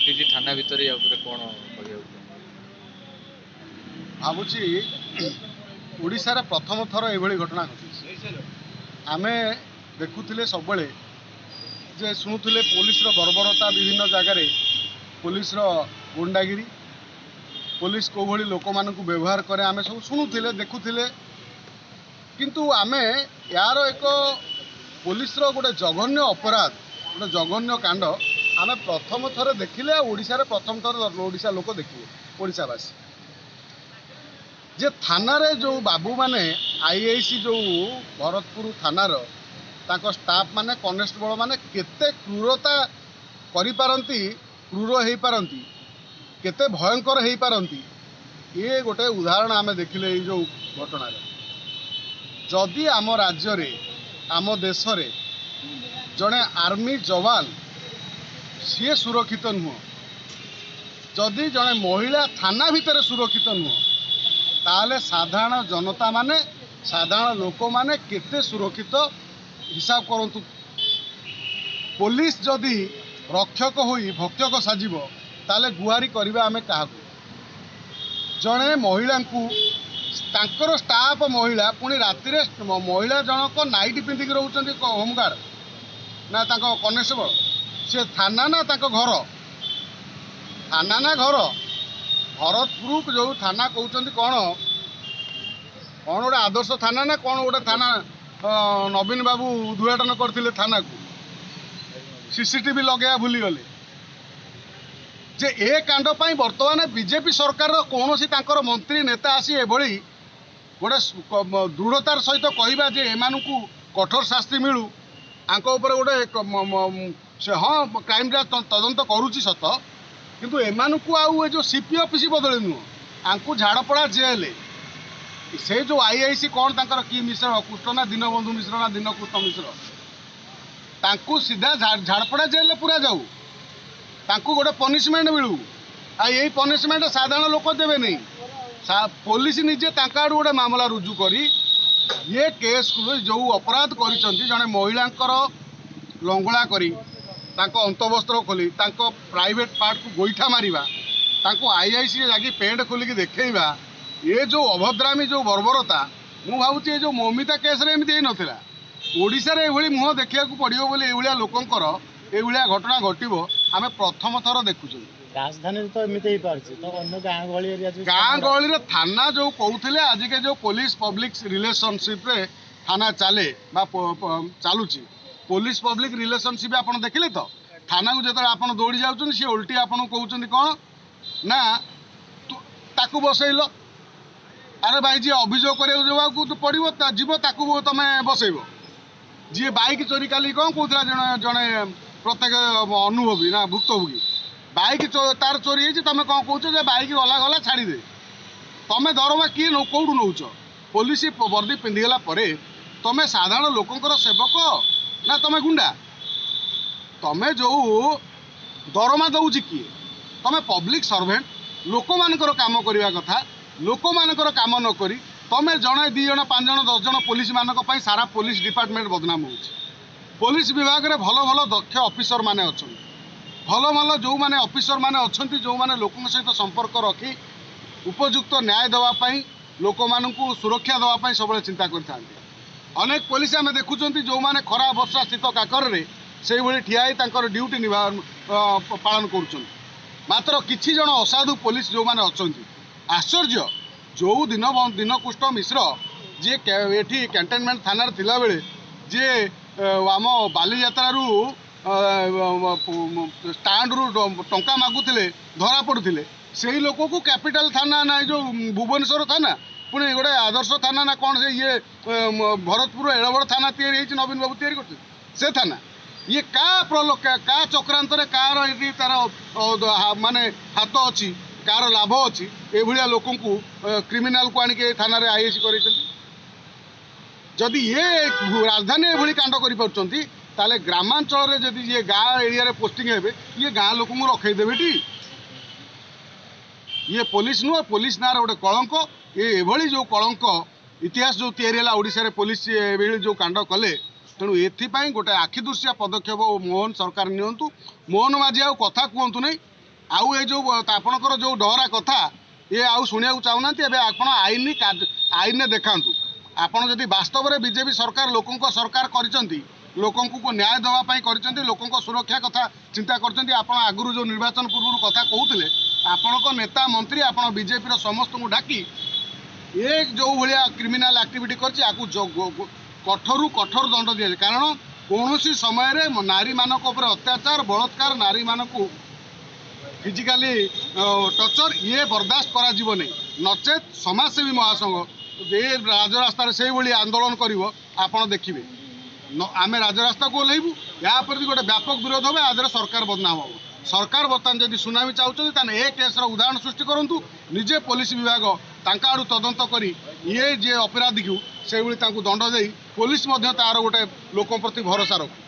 घटी थाना भितर या कौन भावुची ओडिशार प्रथम थर एभली घटना घटी आमे देखुले सब जे शुणुले पुलिस बर्बरता विभिन्न जगार पुलिस गुंडागिरी पुलिस को भली लोक मानक व्यवहार करे आमे सब शुणुले देखुले किंतु आमे यार एक पुलिस गोटे जघन्य अपराध गोटे जघन्य कांड आमे प्रथम थर देखिले ओडिशार प्रथम थर ओडिशा लोक देखिए ओडिशावासी जे थाना रे जो बाबू माने आईआईसी जो भरतपुर थानार ताको स्टाफ माने कनेस्टेबल माने केते क्रूरता करि पारंती क्रूर हेई पारंती केते भयंकर हेई पारंती ये गोटे उदाहरण आमे देखिले ये जो घटना जदि आम राज्य रे आम देश रे जड़े आर्मी जवान सी सुरक्षित नुह जदि जड़े महिला थाना भितर सुरक्षित नुह ताले साधारण जनता माने साधारण लोक माने केते सुरक्षित हिसाब करंतु पुलिस जदि रक्षक होई भक्षक साजिब ताले गुहारी करबा आमे काहाकू जड़े महिला को तांकर स्टाफ महिला पुणी राति महिला जनक नाइट पिंधिक रोचंती होमगार्ड ना तांको कनेस्टेबल से थाना ना तांको घर थाना ना घर भरतपुर जो थाना कहते कौन कौन गोटे आदर्श थाना ना कौन गोटे थाना नवीन बाबू उद्घाटन करते थाना को सीसीटीवी लगे भूली गले जे ए कांड पाई वर्तमान बीजेपी सरकार कौन सी मंत्री नेता आसी एभली गोटे दृढ़तार सहित कहवा जे एमानकु कठोर शास्ति मिलू आंक ऊपर गोटे से हाँ क्राइम तदंत करुच्ची सत किंतु एमानकु आउ जो सीपी ऑफिस बदले नुह आंकु झाड़पड़ा जेल से जो आईआईसी कौन तांकर की मिश्र कृष्ण ना दीनबंधु मिश्र ना दीनकृष्ण मिश्र तांकु सीधा झाड़पड़ा जेल पूरा जाऊ तांकु गोटे पनिशमेंट मिलू आ यही पनिशमेंट साधारण लोक देवे नहीं पुलिस निजे तांका आड़ू गोटे मामला रुजु करी ये केस को जो अपराध करिसंती जने महिलांकर लंगुला करी तांको अंतवस्त्र खोली तांको प्राइवेट पार्ट को गोईठा मारिबा तांको आईआईसी जागी पेंट खोलिकी देखैबा ये जो अभद्रामी जो बर्बरता मु भावुची ये जो ममिता केस रे एमती नथिला ओडिशा रे एभली मुह देखिया को पड़ियो बोले एभलिया लोकंकर एभलिया घटना घटिबो आमे प्रथम थर देखुछु राजधानी तो एमती ही पारछि तो अन्य गाँ गहली एरिया गाँ गहली रे थाना जो कहउथिले आज के जो पुलिस पब्लिक रिलेशनशिप रे थाना चले बा चालुची पुलिस पब्लिक रिलेशनशिप आपन देखिले तो थाना को जतरा आपन दौड़ी जाउछन सी उल्टी आपन कहउछन कोन ना ताकू बसैलो अरे भाई जी अभियोग करा तो पड़ो जीव ताकू तुम बसैब जी बाइक चोरी काली कौन कहला जड़े जड़े प्रत्येक अनुभवी ना भुक्तभोगी बाइक तार चोरी होती तुम कौन कौच बाइक गला गला छाड़ी दे तुम दरमा किए कौटू नौच पुलिस वर्दी पिंधिगला तुम साधारण लोकंर सेवक ना तुम गुंडा तुम जो दरमा दौच किए तुम पब्लिक सर्वेंट लोक मानकर काम करने कथा लोक मानकर काम न करी तमें जड़े 2 जन 5 जन 10 जन पुलिस मानक सारा पुलिस डिपार्टमेंट बदनाम हो पुलिस विभाग में भल भल दक्ष ऑफिसर माने अच्छा भल भल जो माने ऑफिसर माने अच्छा जो माने लोकों सहित संपर्क रखी उपयुक्त न्याय देवाई लोक मानू सुरक्षा देवाई सब चिंता करते अनेक पुलिस आम देखुं जो मैंने खरा वर्षा शीत काकर से ठिया ड्यूटी पालन कर मात्र किछि जन असाधु पुलिस जो मैंने अच्छा आश्चर्य जो दीनकृष्ण मिश्र जी ये कैंटनमेंट थाना थिला बेले जी आम बालीजात्रा स्टाण्ड रु टंका मागुले धरा पड़ुले से ही लोक को कैपिटल थाना ना जो भुवनेश्वर थाना पुणी गोटे आदर्श थाना ना कौन से ये भरतपुर एड़ बड़ थाना तैयारी नवीन बाबू तैयारी कर से थाना ये का चक्रांत कार तार माने हाथ अच्छी कार लाभ अच्छी एभलिया लोक क्रिमिनाल को आनिक थाना रे आईएसी कर जदि ये राजधानी एभली कांड कर ग्रामांचल रे जदि ये गाँ एरिया पोस्टिंग हे ये गाँ लोक रखईदेवे टी ये पुलिस नुह पुलिस ना गोटे कलंक ये एभली जो कलंक इतिहास जो तैयारी ओडिशा पुलिस जो कांड कले तेणु एपाई गोटे आखिदृशिया पदक्षेप मोहन सरकार नियंतु मोहन माझी आ कथा कहतु नहीं आउ ये जो आपणकर जो डहरा कथा ये आउ शुणा चाहूना एवं आप आईन देखातु आपड़ जदि वास्तव में बीजेपी सरकार लोकों सरकार कर लोकों को न्याय देवाई कर लोकों सुरक्षा कथा चिंता कर आगु जो निर्वाचन पूर्व कथा कहते आपण नेता मंत्री आप बीजेपी समस्त को डाकी ये जो भाया क्रिमिनाल एक्टिविटी कर कठोर कठोर दंड दि कारण कौन समय नारी मानक अत्याचार बलात्कार नारी मानक फिजिकाली टर्चर ये बर्दाश्त करा नचेत समाजसेवी महासंघ ये राजरास्तार से आंदोलन कर देखिए आम राजरास्ता को ओह्लैबू या प्रति गोटे व्यापक विरोध हो आदर सरकार बदनाम हो सरकार बर्तमान जदि सुनामी चाहते ए केस उदाहरण सृष्टि करूँ निजे पुलिस विभाग आड़ू तदंत कर ये जे अपराधी को से दंड दे पुलिस तार गोटे लोक प्रति भरोसा रखू।